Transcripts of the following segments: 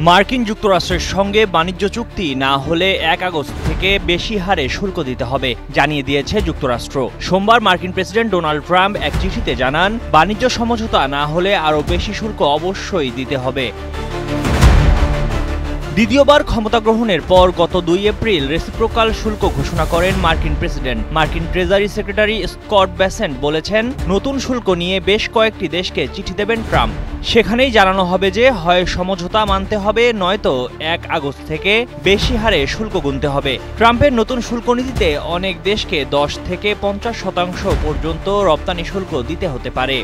মার্কিন যুক্তরাষ্ট্রের সঙ্গে বাণিজ্য চুক্তি না হলে ১ আগস্ট থেকে বেশি হারে শুল্ক দিতে হবে জানিয়ে দিয়েছে যুক্তরাষ্ট্র। সোমবার মার্কিন প্রেসিডেন্ট ডোনাল্ড ট্রাম্প এক চিঠিতে জানান, বাণিজ্য সমঝোতা না হলে আরও বেশি শুল্ক অবশ্যই দিতে হবে। দ্বিতীয়বার ক্ষমতা গ্রহণের পর গত ২ এপ্রিল রেসিপ্রোকাল শুল্ক ঘোষণা করেন মার্কিন প্রেসিডেন্ট। মার্কিন ট্রেজারি সেক্রেটারি স্কট বেসেন্ট বলেছেন, নতুন শুল্ক নিয়ে বেশ কয়েকটি দেশকে চিঠি দেবেন ট্রাম্প। সেখানেই জানানো হবে যে হয় সমঝোতা মানতে হবে, নয়তো ১ আগস্ট থেকে বেশি হারে শুল্ক গুনতে হবে। ট্রাম্পের নতুন শুল্ক নীতিতে অনেক দেশকে ১০ থেকে ৫০% পর্যন্ত রপ্তানি শুল্ক দিতে হতে পারে।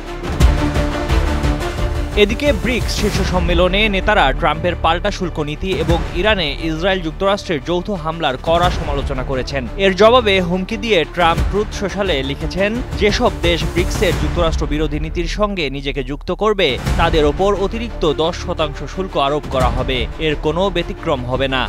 এদিকে ব্রিক্স শীর্ষ সম্মেলনে নেতারা ট্রাম্পের পাল্টা শুল্ক নীতি এবং ইরানে ইসরায়েল যুক্তরাষ্ট্রের যৌথ হামলার কড়া সমালোচনা করেছেন। এর জবাবে হুমকি দিয়ে ট্রাম্প ট্রুথ সোশ্যালে লিখেছেন, যেসব দেশ ব্রিক্সের যুক্তরাষ্ট্র বিরোধী নীতির সঙ্গে নিজেকে যুক্ত করবে তাদের ওপর অতিরিক্ত ১০% শুল্ক আরোপ করা হবে, এর কোনো ব্যতিক্রম হবে না।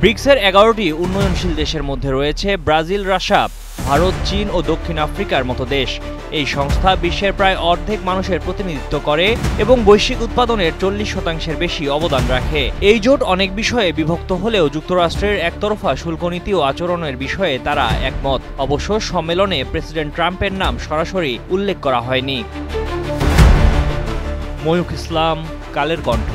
ব্রিক্সের ১১টি উন্নয়নশীল দেশের মধ্যে রয়েছে ব্রাজিল, রাশিয়া, ভারত, চীন ও দক্ষিণ আফ্রিকার মতো দেশ। এই সংস্থা বিশ্বের প্রায় অর্ধেক মানুষের প্রতিনিধিত্ব করে এবং বৈশ্বিক উৎপাদনের ৪০% বেশি অবদান রাখে। এই জোট অনেক বিষয়ে বিভক্ত হলেও যুক্তরাষ্ট্রের একতরফা শুল্ক নীতি ও আচরণের বিষয়ে তারা একমত। অবশ্য সম্মেলনে প্রেসিডেন্ট ট্রাম্পের নাম সরাসরি উল্লেখ করা হয়নি। ময়ূখ ইসলাম, কালের কণ্ঠ।